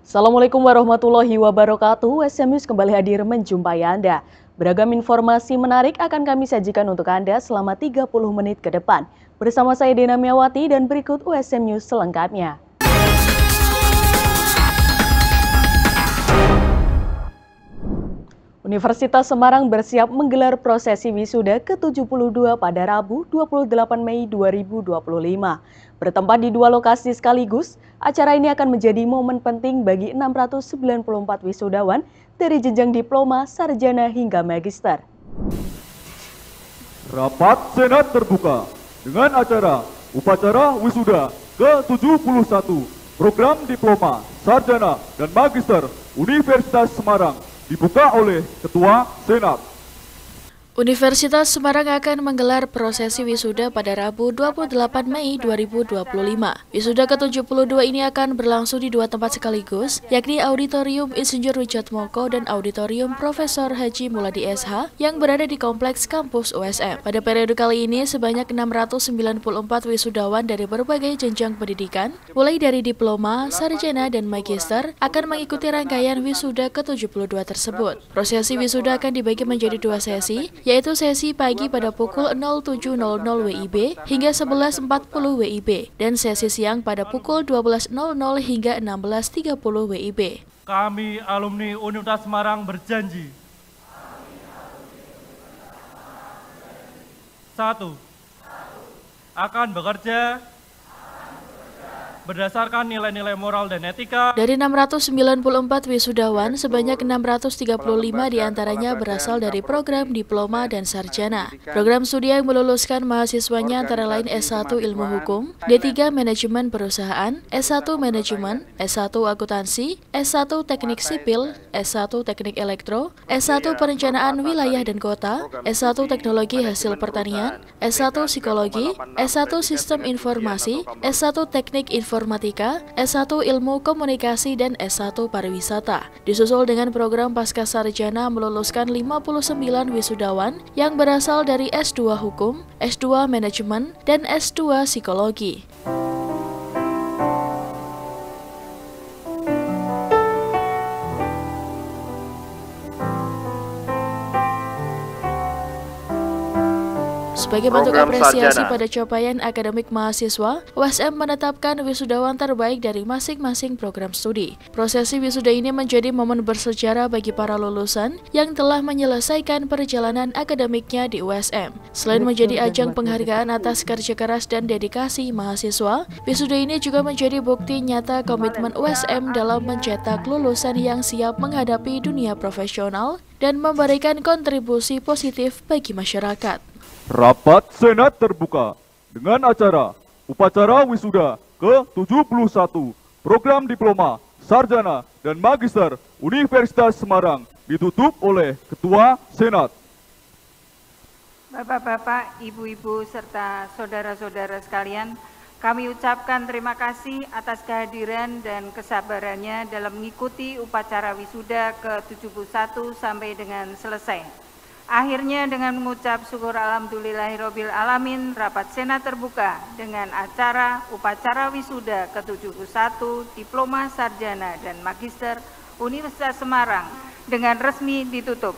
Assalamualaikum warahmatullahi wabarakatuh. SM News kembali hadir menjumpai Anda. Beragam informasi menarik akan kami sajikan untuk Anda selama 30 menit ke depan. Bersama saya Dena Miawati dan berikut USM News selengkapnya. Universitas Semarang bersiap menggelar prosesi wisuda ke-72 pada Rabu 28 Mei 2025. Bertempat di dua lokasi sekaligus, acara ini akan menjadi momen penting bagi 694 wisudawan dari jenjang diploma, sarjana hingga magister. Rapat Senat terbuka dengan acara upacara wisuda ke-71 program diploma, sarjana, dan magister Universitas Semarang dibuka oleh Ketua Senat. Universitas Semarang akan menggelar prosesi wisuda pada Rabu 28 Mei 2025. Wisuda ke-72 ini akan berlangsung di dua tempat sekaligus, yakni Auditorium Insinyur Wijatmoko dan Auditorium Profesor Haji Muladi SH yang berada di Kompleks Kampus USM. Pada periode kali ini, sebanyak 694 wisudawan dari berbagai jenjang pendidikan, mulai dari diploma, sarjana, dan magister, akan mengikuti rangkaian wisuda ke-72 tersebut. Prosesi wisuda akan dibagi menjadi dua sesi, yaitu sesi pagi pada pukul 07.00 WIB hingga 11.40 WIB dan sesi siang pada pukul 12.00 hingga 16.30 WIB. Kami alumni Universitas Semarang berjanji. 1. Akan bekerja berdasarkan nilai-nilai moral dan etika. Dari 694 wisudawan, sebanyak 635 diantaranya berasal dari program diploma dan sarjana. Program studi yang meluluskan mahasiswanya antara lain S1 Ilmu Hukum, D3 Manajemen Perusahaan, S1 Manajemen, S1 Akuntansi, S1 Teknik Sipil, S1 Teknik Elektro, S1 Perencanaan Wilayah dan Kota, S1 Teknologi Hasil Pertanian, S1 Psikologi, S1 Sistem Informasi, S1 Teknik Informatika, S1 Ilmu Komunikasi, dan S1 Pariwisata. Disusul dengan program Pasca Sarjana meluluskan 59 wisudawan yang berasal dari S2 Hukum, S2 Manajemen, dan S2 Psikologi. Sebagai bentuk apresiasi pada capaian akademik mahasiswa, USM menetapkan wisudawan terbaik dari masing-masing program studi. Prosesi wisuda ini menjadi momen bersejarah bagi para lulusan yang telah menyelesaikan perjalanan akademiknya di USM. Selain menjadi ajang penghargaan atas kerja keras dan dedikasi mahasiswa, wisuda ini juga menjadi bukti nyata komitmen USM dalam mencetak lulusan yang siap menghadapi dunia profesional dan memberikan kontribusi positif bagi masyarakat. Rapat Senat terbuka dengan acara upacara wisuda ke-71 program diploma, sarjana, dan magister Universitas Semarang ditutup oleh Ketua Senat. Bapak-bapak, ibu-ibu, serta saudara-saudara sekalian, kami ucapkan terima kasih atas kehadiran dan kesabarannya dalam mengikuti upacara wisuda ke-71 sampai dengan selesai. Akhirnya dengan mengucap syukur alhamdulillahirabbil alamin, rapat Senat terbuka dengan acara upacara wisuda ke-71 Diploma Sarjana dan Magister Universitas Semarang dengan resmi ditutup.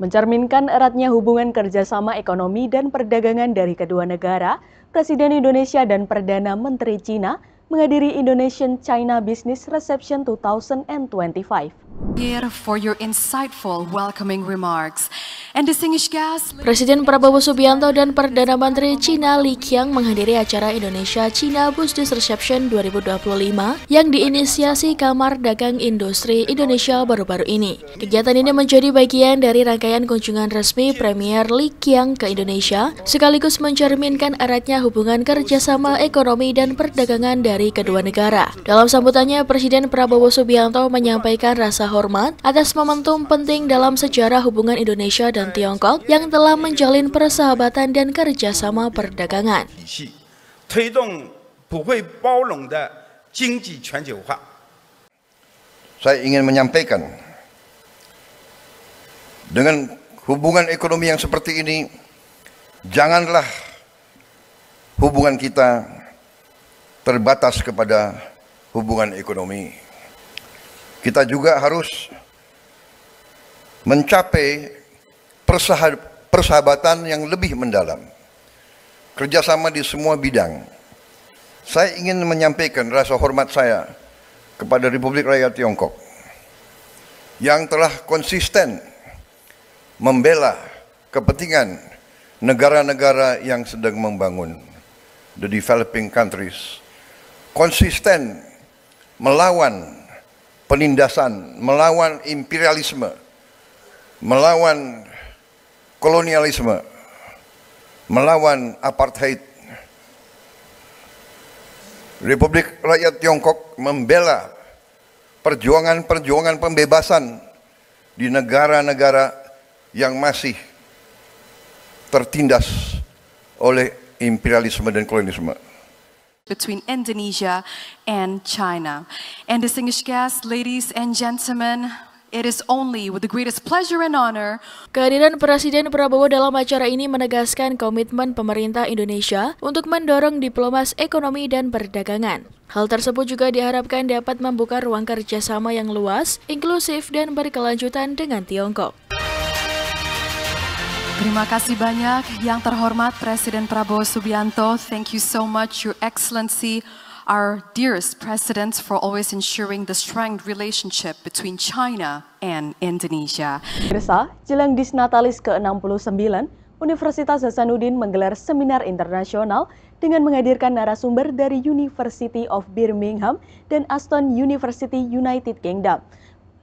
Mencerminkan eratnya hubungan kerjasama ekonomi dan perdagangan dari kedua negara, Presiden Indonesia dan Perdana Menteri Cina menghadiri Indonesian China Business Reception 2025. Here for your insightful welcoming remarks. And distinguished guests, Presiden Prabowo Subianto dan Perdana Menteri Cina Li Qiang menghadiri acara Indonesia-China Business Reception 2025 yang diinisiasi Kamar Dagang Industri Indonesia baru-baru ini. Kegiatan ini menjadi bagian dari rangkaian kunjungan resmi Premier Li Qiang ke Indonesia, sekaligus mencerminkan eratnya hubungan kerjasama ekonomi dan perdagangan dari kedua negara. Dalam sambutannya, Presiden Prabowo Subianto menyampaikan rasa hormat atas momentum penting dalam sejarah hubungan Indonesia dan Tiongkok yang telah menjalin persahabatan dan kerjasama perdagangan. Saya ingin menyampaikan, dengan hubungan ekonomi yang seperti ini, Janganlah hubungan kita terbatas kepada hubungan ekonomi. Kita juga harus mencapai persahabatan yang lebih mendalam, kerjasama di semua bidang. Saya ingin menyampaikan rasa hormat saya kepada Republik Rakyat Tiongkok yang telah konsisten membela kepentingan negara-negara yang sedang membangun, the developing countries, konsisten melawan penindasan, melawan imperialisme, melawan kolonialisme, melawan apartheid. Republik Rakyat Tiongkok membela perjuangan-perjuangan pembebasan di negara-negara yang masih tertindas oleh imperialisme dan kolonialisme. Between Indonesia and China. And distinguished guests, ladies and gentlemen, it is only with the greatest pleasure and honor. Kehadiran Presiden Prabowo dalam acara ini menegaskan komitmen pemerintah Indonesia untuk mendorong diplomasi ekonomi dan perdagangan. Hal tersebut juga diharapkan dapat membuka ruang kerjasama yang luas, inklusif, dan berkelanjutan dengan Tiongkok. Terima kasih banyak Yang Terhormat Presiden Prabowo Subianto. Thank you so much, Your Excellency, our dearest President, for always ensuring the strong relationship between China and Indonesia. Pemirsa, jelang Disnatalis ke-69, Universitas Hasanuddin menggelar seminar internasional dengan menghadirkan narasumber dari University of Birmingham dan Aston University United Kingdom.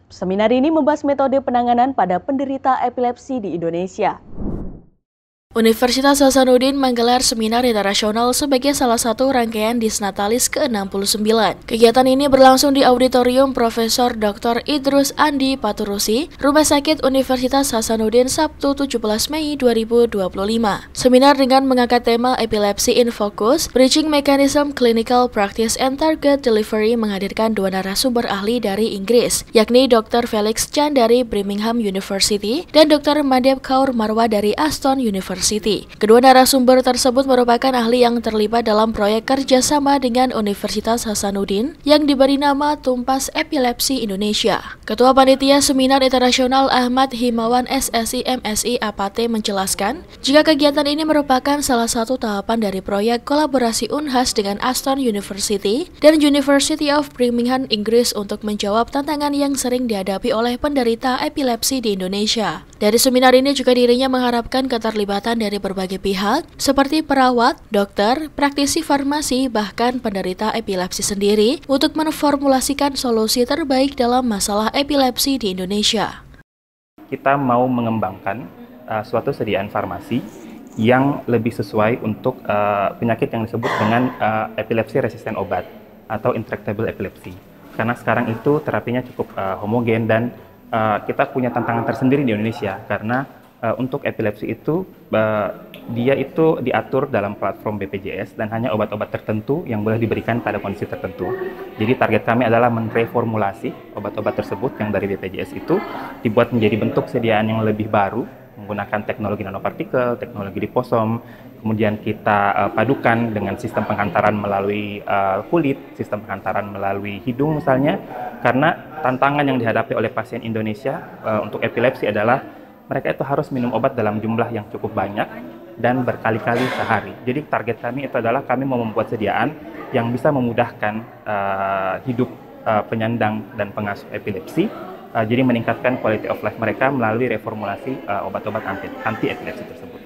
Seminar ini membahas metode penanganan pada penderita epilepsi di Indonesia. Universitas Hasanuddin menggelar seminar internasional sebagai salah satu rangkaian Disnatalis ke-69. Kegiatan ini berlangsung di Auditorium Profesor Dr. Idrus Andi Paturusi, Rumah Sakit Universitas Hasanuddin, Sabtu 17 Mei 2025. Seminar dengan mengangkat tema Epilepsy in Focus, Bridging Mechanism Clinical Practice and Target Delivery menghadirkan dua narasumber ahli dari Inggris, yakni Dr. Felix Chan dari Birmingham University dan Dr. Madep Kaur Marwa dari Aston University. Kedua narasumber tersebut merupakan ahli yang terlibat dalam proyek kerjasama dengan Universitas Hasanuddin yang diberi nama Tumpas Epilepsi Indonesia. Ketua Panitia Seminar Internasional Ahmad Himawan SSI MSI APAT menjelaskan, jika kegiatan ini merupakan salah satu tahapan dari proyek kolaborasi Unhas dengan Aston University dan University of Birmingham, Inggris untuk menjawab tantangan yang sering dihadapi oleh penderita epilepsi di Indonesia. Dari seminar ini juga dirinya mengharapkan keterlibatan dari berbagai pihak seperti perawat, dokter, praktisi farmasi, bahkan penderita epilepsi sendiri untuk memformulasikan solusi terbaik dalam masalah epilepsi di Indonesia. Kita mau mengembangkan suatu sediaan farmasi yang lebih sesuai untuk penyakit yang disebut dengan epilepsi resisten obat atau intractable epilepsy. Karena sekarang itu terapinya cukup homogen dan kita punya tantangan tersendiri di Indonesia karena untuk epilepsi itu dia itu diatur dalam platform BPJS dan hanya obat-obat tertentu yang boleh diberikan pada kondisi tertentu. Jadi target kami adalah mereformulasi obat-obat tersebut yang dari BPJS itu dibuat menjadi bentuk sediaan yang lebih baru menggunakan teknologi nanopartikel, teknologi liposom, kemudian kita padukan dengan sistem penghantaran melalui kulit, sistem penghantaran melalui hidung misalnya, karena tantangan yang dihadapi oleh pasien Indonesia untuk epilepsi adalah mereka itu harus minum obat dalam jumlah yang cukup banyak dan berkali-kali sehari. Jadi target kami itu adalah kami mau membuat sediaan yang bisa memudahkan hidup penyandang dan pengasuh epilepsi, jadi meningkatkan quality of life mereka melalui reformulasi obat-obat anti epilepsi tersebut.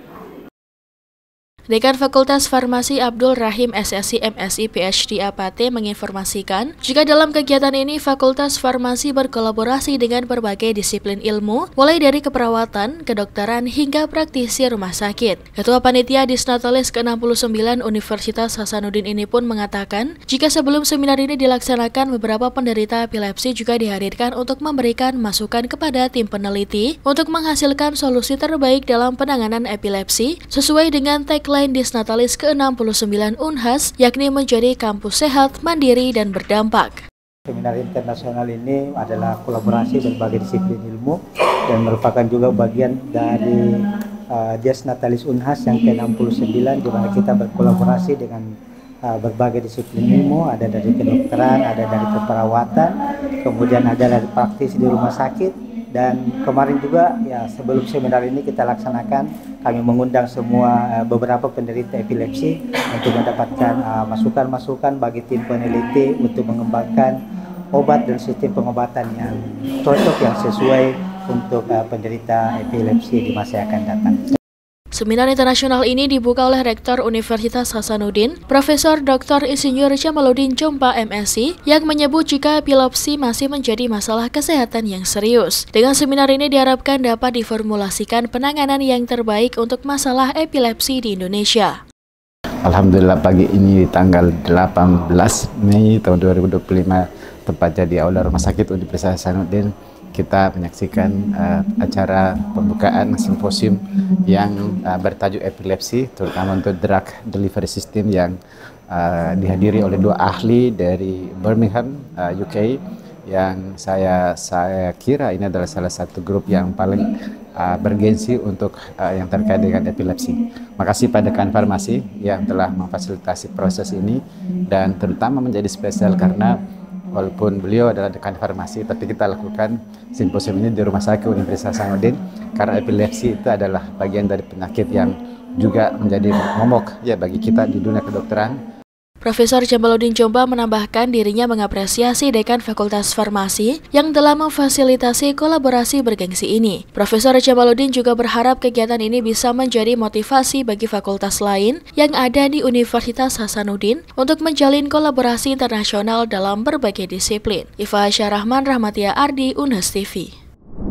Dekan Fakultas Farmasi Abdul Rahim SSI MSI PhD APAT menginformasikan, jika dalam kegiatan ini Fakultas Farmasi berkolaborasi dengan berbagai disiplin ilmu, mulai dari keperawatan, kedokteran, hingga praktisi rumah sakit. Ketua Panitia Disnatalis ke-69 Universitas Hasanuddin ini pun mengatakan, jika sebelum seminar ini dilaksanakan, beberapa penderita epilepsi juga dihadirkan untuk memberikan masukan kepada tim peneliti untuk menghasilkan solusi terbaik dalam penanganan epilepsi sesuai dengan tagline Disnatalis ke-69 Unhas, yakni menjadi kampus sehat, mandiri, dan berdampak. Seminar internasional ini adalah kolaborasi berbagai disiplin ilmu dan merupakan juga bagian dari Dies Natalis Unhas yang ke-69, di mana kita berkolaborasi dengan berbagai disiplin ilmu, ada dari kedokteran, ada dari keperawatan, kemudian ada dari praktisi di rumah sakit. Dan kemarin juga ya sebelum seminar ini kita laksanakan, kami mengundang semua beberapa penderita epilepsi untuk mendapatkan masukan-masukan bagi tim peneliti untuk mengembangkan obat dan sistem pengobatan yang cocok, yang sesuai untuk penderita epilepsi di masa yang akan datang. Seminar internasional ini dibuka oleh Rektor Universitas Hasanuddin, Profesor Dr. Insinyur Jamaluddin Chompa MSc, yang menyebut jika epilepsi masih menjadi masalah kesehatan yang serius. Dengan seminar ini diharapkan dapat diformulasikan penanganan yang terbaik untuk masalah epilepsi di Indonesia. Alhamdulillah pagi ini tanggal 18 Mei tahun 2025, tepatnya di Aula Rumah Sakit Universitas Hasanuddin, kita menyaksikan acara pembukaan simposium yang bertajuk epilepsi, terutama untuk drug delivery system, yang dihadiri oleh 2 ahli dari Birmingham, UK, yang saya kira ini adalah salah satu grup yang paling bergensi untuk yang terkait dengan epilepsi. Makasih pada Kan Farmasi yang telah memfasilitasi proses ini, dan terutama menjadi spesial karena walaupun beliau adalah dekan farmasi, tapi kita lakukan simposium ini di Rumah Sakit Universitas Hasanuddin karena epilepsi itu adalah bagian dari penyakit yang juga menjadi momok ya bagi kita di dunia kedokteran. Profesor Jamaluddin Chompa menambahkan dirinya mengapresiasi Dekan Fakultas Farmasi yang telah memfasilitasi kolaborasi bergengsi ini. Profesor Jamaluddin juga berharap kegiatan ini bisa menjadi motivasi bagi fakultas lain yang ada di Universitas Hasanuddin untuk menjalin kolaborasi internasional dalam berbagai disiplin. Iva Syarahman, Rahmatia Ardi, Unes TV.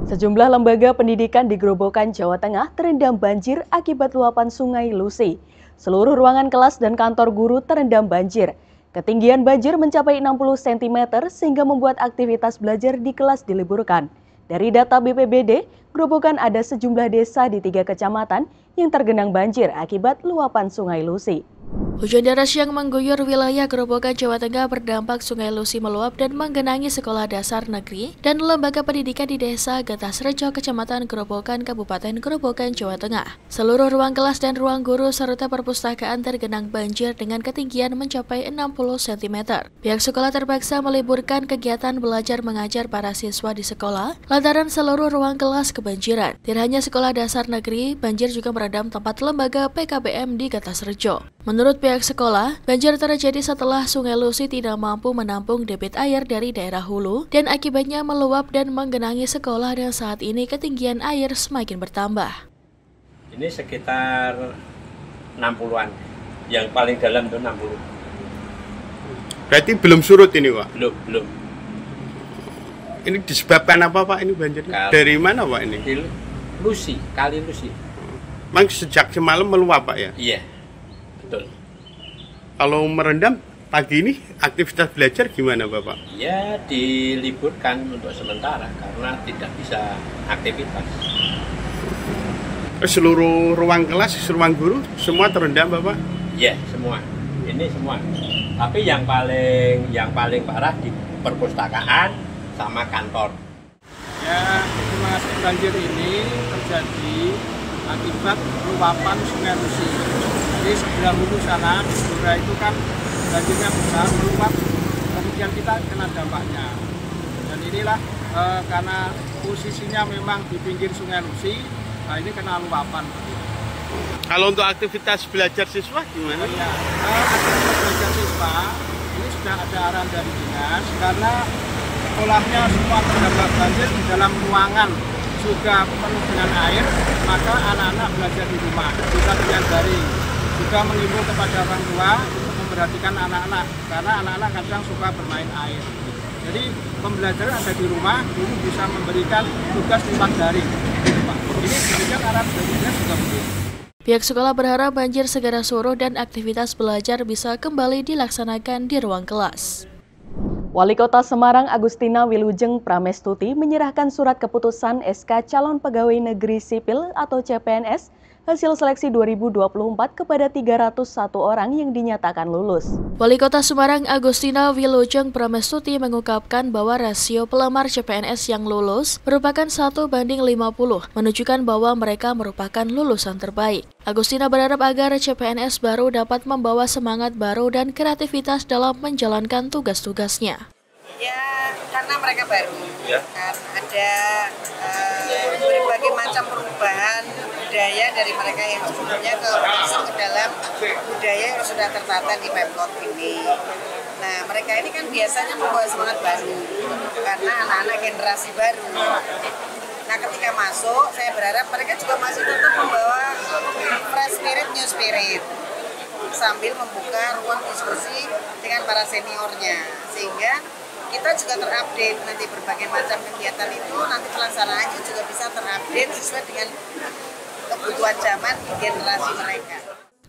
Sejumlah lembaga pendidikan di Grobogan, Jawa Tengah terendam banjir akibat luapan Sungai Lusi. Seluruh ruangan kelas dan kantor guru terendam banjir. Ketinggian banjir mencapai 60 cm sehingga membuat aktivitas belajar di kelas diliburkan. Dari data BPBD, Grobogan ada sejumlah desa di 3 kecamatan yang tergenang banjir akibat luapan Sungai Lusi. Hujan deras yang mengguyur wilayah Grobogan, Jawa Tengah berdampak Sungai Lusi meluap dan menggenangi sekolah dasar negeri dan lembaga pendidikan di Desa Getasrejo, Kecamatan Grobogan, Kabupaten Grobogan, Jawa Tengah. Seluruh ruang kelas dan ruang guru serta perpustakaan tergenang banjir dengan ketinggian mencapai 60 cm. Pihak sekolah terpaksa meliburkan kegiatan belajar mengajar para siswa di sekolah lantaran seluruh ruang kelas kebanjiran. Tidak hanya sekolah dasar negeri, banjir juga merendam tempat lembaga PKBM di Getasrejo. Menurut pihak sekolah, banjir terjadi setelah Sungai Lusi tidak mampu menampung debit air dari daerah hulu dan akibatnya meluap dan menggenangi sekolah, dan saat ini ketinggian air semakin bertambah. Ini sekitar 60-an, yang paling dalam itu 60. Berarti belum surut ini, Pak? Belum. Ini disebabkan apa, Pak, ini banjirnya? Dari mana, Pak, ini? Lusi, Kali Lusi. Memang sejak semalam meluap, Pak, ya? Iya. Betul. Kalau merendam pagi ini aktivitas belajar gimana Bapak? Ya diliburkan untuk sementara karena tidak bisa aktivitas. Seluruh ruang kelas, ruang guru semua terendam Bapak? Iya semua. Ini semua. Tapi yang paling parah di perpustakaan sama kantor. Ya, informasi banjir ini terjadi akibat luapan Sungai Lusi. Jadi sebelah hulu sana, Blora itu kan banjirnya besar, meluap, kemudian kita kena dampaknya. Dan inilah karena posisinya memang di pinggir Sungai Lusi, nah ini kena luapan. Kalau untuk aktivitas belajar siswa gimana? Ya, aktivitas belajar siswa ini sudah ada arahan dari dinas karena sekolahnya semua terdampak banjir di dalam ruangan juga penuh dengan air, maka anak-anak belajar di rumah bisa dengan daring. Juga mengimbau kepada orang tua untuk memperhatikan anak-anak karena anak-anak kadang suka bermain air. Jadi pembelajaran ada di rumah, guru bisa memberikan tugas lewat daring. Ini demikian arahan dari dinas juga begitu. Pihak sekolah berharap banjir segera surut dan aktivitas belajar bisa kembali dilaksanakan di ruang kelas. Wali Kota Semarang Agustina Wilujeng Pramestuti menyerahkan surat keputusan SK Calon Pegawai Negeri Sipil atau CPNS hasil seleksi 2024 kepada 301 orang yang dinyatakan lulus. Wali Kota Semarang Agustina Wilujeng Pramestuti mengungkapkan bahwa rasio pelamar CPNS yang lulus merupakan 1:50, menunjukkan bahwa mereka merupakan lulusan terbaik. Agustina berharap agar CPNS baru dapat membawa semangat baru dan kreativitas dalam menjalankan tugas-tugasnya. Ya, karena mereka baru, kan ada berbagai macam perubahan budaya dari mereka yang sebelumnya masuk ke dalam budaya yang sudah tertata di Pemkot ini. Nah, mereka ini kan biasanya membawa semangat baru, karena anak-anak generasi baru. Nah, ketika masuk, saya berharap mereka juga masih tetap membawa fresh spirit, new spirit, sambil membuka ruang diskusi dengan para seniornya, sehingga kita juga terupdate nanti berbagai macam kegiatan itu, nanti pelaksanaannya juga bisa terupdate sesuai dengan kebutuhan zaman generasi mereka.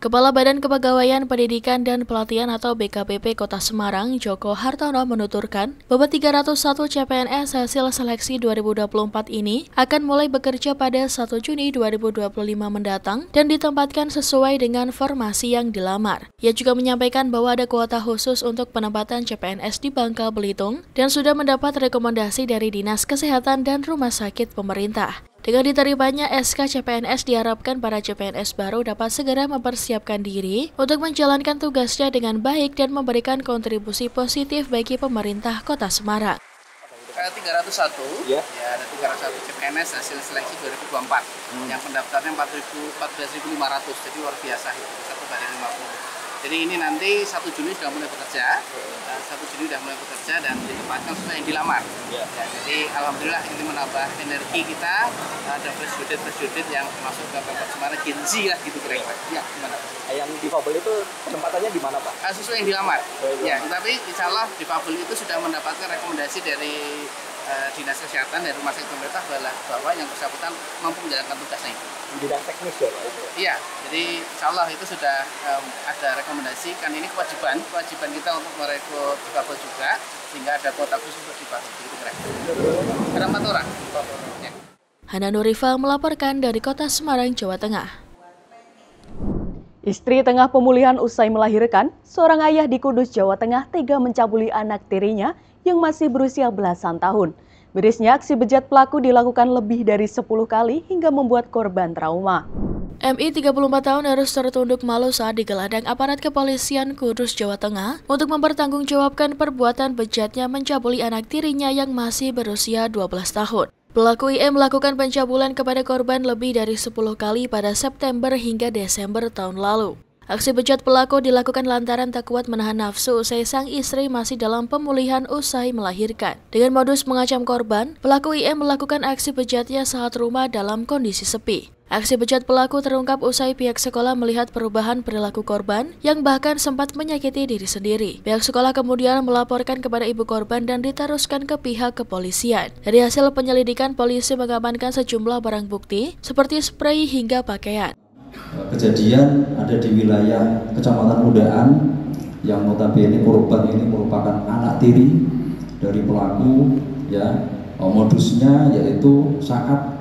Kepala Badan Kepegawaian Pendidikan dan Pelatihan atau BKPP Kota Semarang, Joko Hartono menuturkan bahwa 301 CPNS hasil seleksi 2024 ini akan mulai bekerja pada 1 Juni 2025 mendatang dan ditempatkan sesuai dengan formasi yang dilamar. Ia juga menyampaikan bahwa ada kuota khusus untuk penempatan CPNS di Bangka Belitung dan sudah mendapat rekomendasi dari Dinas Kesehatan dan Rumah Sakit pemerintah. Dengan diterimanya SK CPNS diharapkan para CPNS baru dapat segera mempersiapkan diri untuk menjalankan tugasnya dengan baik dan memberikan kontribusi positif bagi pemerintah Kota Semarang. 301, ya ada 301 CPNS hasil seleksi 2024, yang pendaftarnya 14.500, jadi luar biasa itu, 1/50. Jadi ini nanti 1 Juni sudah mulai bekerja, 1 Juni sudah mulai bekerja dan ditempatkan sesuai yang dilamar. Ya, jadi alhamdulillah ini menambah energi kita, ada presiden yang masuk ke Pemkot Semarang, Gen Z lah gitu kira-kira. Ya, gimana? Yang difabel itu penempatannya di mana, Pak? Sesuai yang dilamar. Ya, tapi insya Allah difabel itu sudah mendapatkan rekomendasi dari Dinas Kesehatan dan Rumah Sakit pemerintah bahwa yang bersangkutan mampu menjalankan tugasnya itu. Bidang teknis ya, Pak? Iya, jadi insya Allah itu sudah ada rekomendasi, kan ini kewajiban kita untuk merekrut difabel juga, sehingga ada kuota khusus untuk difabel, begitu kira-kira. Ada 4 orang. Ya. Hana Nurifa melaporkan dari Kota Semarang, Jawa Tengah. Istri tengah pemulihan usai melahirkan, seorang ayah di Kudus, Jawa Tengah tega mencabuli anak tirinya yang masih berusia belasan tahun. Mirisnya, aksi bejat pelaku dilakukan lebih dari 10 kali hingga membuat korban trauma. MI 34 tahun harus tertunduk malu saat digelandang aparat kepolisian Kudus, Jawa Tengah untuk mempertanggungjawabkan perbuatan bejatnya mencabuli anak tirinya yang masih berusia 12 tahun. Pelaku IM melakukan pencabulan kepada korban lebih dari 10 kali pada September hingga Desember tahun lalu. Aksi bejat pelaku dilakukan lantaran tak kuat menahan nafsu usai sang istri masih dalam pemulihan usai melahirkan. Dengan modus mengancam korban, pelaku IM melakukan aksi bejatnya saat rumah dalam kondisi sepi. Aksi bejat pelaku terungkap usai pihak sekolah melihat perubahan perilaku korban yang bahkan sempat menyakiti diri sendiri. Pihak sekolah kemudian melaporkan kepada ibu korban dan diteruskan ke pihak kepolisian. Dari hasil penyelidikan, polisi mengamankan sejumlah barang bukti seperti spray hingga pakaian. Kejadian ada di wilayah Kecamatan Undaan yang notabene korban ini merupakan anak tiri dari pelaku. Ya, modusnya yaitu saat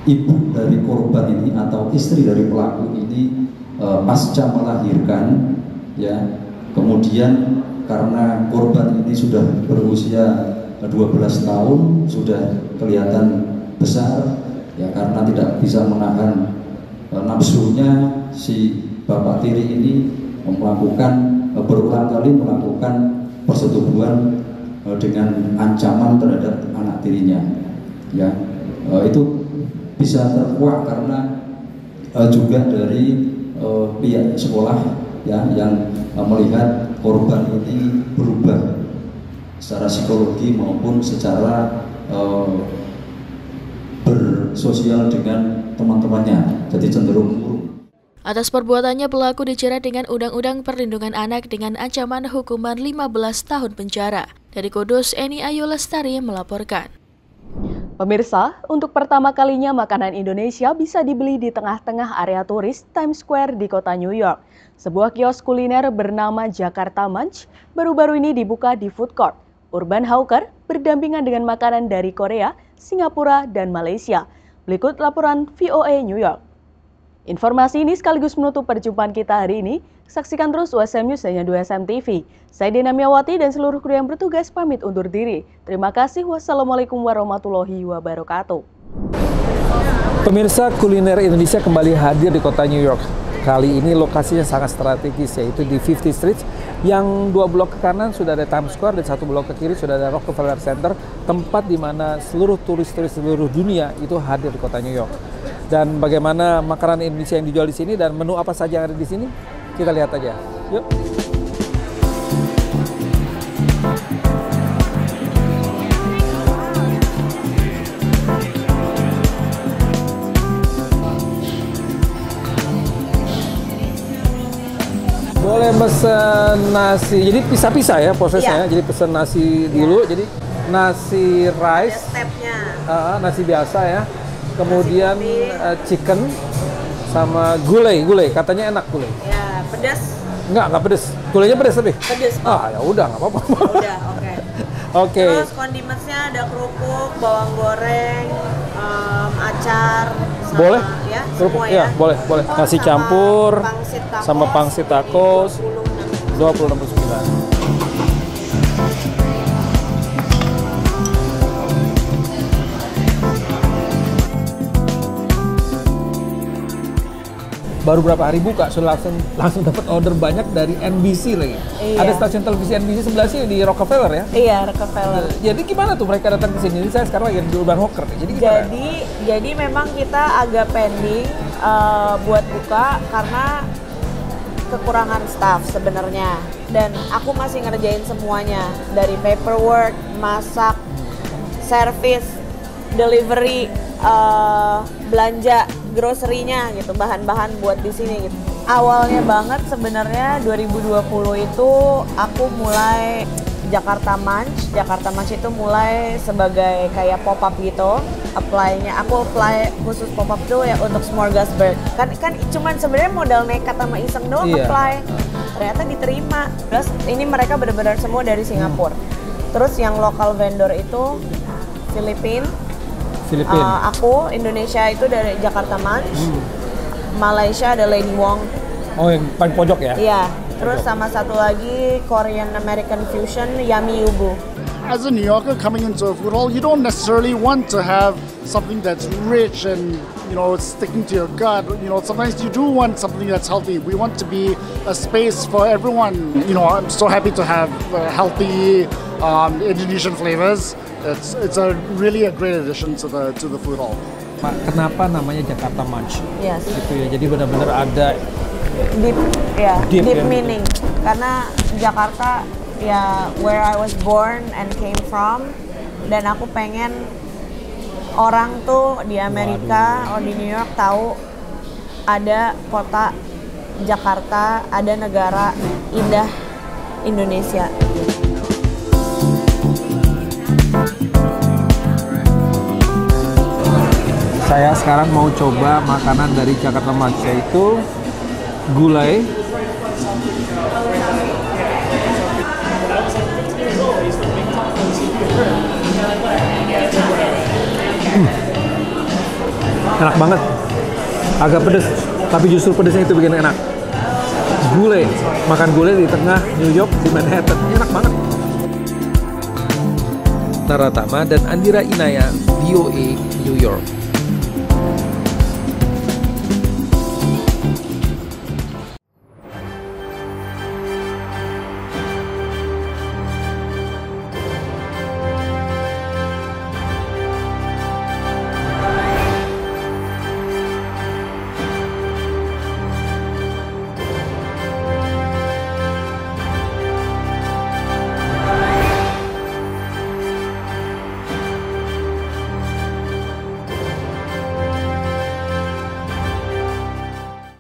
ibu dari korban ini atau istri dari pelaku ini pasca melahirkan, ya, kemudian karena korban ini sudah berusia 12 tahun, sudah kelihatan besar, ya, karena tidak bisa menahan nafsunya, si bapak tiri ini berulang kali melakukan persetubuhan dengan ancaman terhadap anak tirinya. Ya, itu bisa terkuak karena juga dari pihak sekolah, ya, yang melihat korban ini berubah secara psikologi maupun secara bersosial dengan teman-temannya, jadi cenderung murung. Atas perbuatannya, pelaku dijerat dengan Undang-Undang Perlindungan Anak dengan ancaman hukuman 15 tahun penjara. Dari Kudus, Eni Ayu Lestari melaporkan. Pemirsa, untuk pertama kalinya makanan Indonesia bisa dibeli di tengah-tengah area turis Times Square di kota New York. Sebuah kios kuliner bernama Jakarta Munch baru-baru ini dibuka di food court Urban Hawker berdampingan dengan makanan dari Korea, Singapura, dan Malaysia. Berikut laporan VOA New York. Informasi ini sekaligus menutup perjumpaan kita hari ini. Saksikan terus USM News hanya 2SM TV. Saya Dina Miawati dan seluruh kru yang bertugas pamit undur diri. Terima kasih. Wassalamualaikum warahmatullahi wabarakatuh. Pemirsa, kuliner Indonesia kembali hadir di kota New York. Kali ini lokasinya sangat strategis, yaitu di 50th Street. Yang 2 blok ke kanan sudah ada Times Square dan 1 blok ke kiri sudah ada Rockefeller Center, tempat di mana seluruh turis-turis seluruh dunia itu hadir di kota New York. Dan bagaimana makanan Indonesia yang dijual di sini dan menu apa saja yang ada di sini, kita lihat aja. Yuk. Boleh pesen nasi, jadi pisah-pisah ya prosesnya. Jadi pesen nasi dulu, jadi nasi rice, nasi biasa ya. Kemudian chicken sama gulai, katanya enak gulai. Ya, pedas? Enggak pedas. Gulainya pedas tapi? Pedas. Ya udah, nggak apa-apa. Udah, oke. Oke. Terus kondimennya ada kerupuk, bawang goreng, acar, sama, boleh? Ya, kerupuk, semua ya? Boleh. Nasi campur sama pangsit tacos 20,69. Baru berapa hari buka, sudah langsung dapat order banyak dari NBC lagi. Iya. Ada stasiun televisi NBC sebelah sini di Rockefeller ya? Iya, Rockefeller. Jadi gimana tuh mereka datang ke sini? Jadi saya sekarang lagi di Urban Hawker. Jadi gimana? Jadi memang kita agak pending buat buka karena kekurangan staff sebenarnya. Dan aku masih ngerjain semuanya, dari paperwork, masak, service, delivery, belanja grocery-nya gitu, bahan-bahan buat di sini gitu. Awalnya banget sebenarnya 2020 itu aku mulai Jakarta Munch. Jakarta Munch itu mulai sebagai kayak pop-up gitu. Aku apply khusus pop-up tuh ya untuk Smorgasburg. Kan cuman sebenarnya modal nekat sama iseng doang apply. Ternyata diterima. Terus ini mereka benar-benar semua dari Singapura. Terus yang lokal vendor itu Filipina. Aku Indonesia itu dari Jakarta Munch. Malaysia ada Lady Wong. Oh, yang paling pojok ya? Iya. Terus sama satu lagi Korean American Fusion Yummy Ubu. As a New Yorker coming into a food hall, you don't necessarily want to have something that's rich and sticking to your gut. Sometimes you do want something that's healthy. We want to be a space for everyone. I'm so happy to have healthy Indonesian flavors. It's really a great addition to the food hall. Kenapa namanya Jakarta Munch? Yes. Gitu ya. Jadi benar-benar ada deep meaning. Karena Jakarta where I was born and came from, dan aku pengen orang tuh di Amerika atau di New York tahu ada kota Jakarta, ada negara indah Indonesia. Saya sekarang mau coba makanan dari Jakarta Munch, yaitu gulai. Enak banget. Agak pedes, tapi justru pedesnya itu bikin enak. Gulai, makan gulai di tengah New York di Manhattan, enak banget. Naratama dan Andira Inaya, VOA, New York.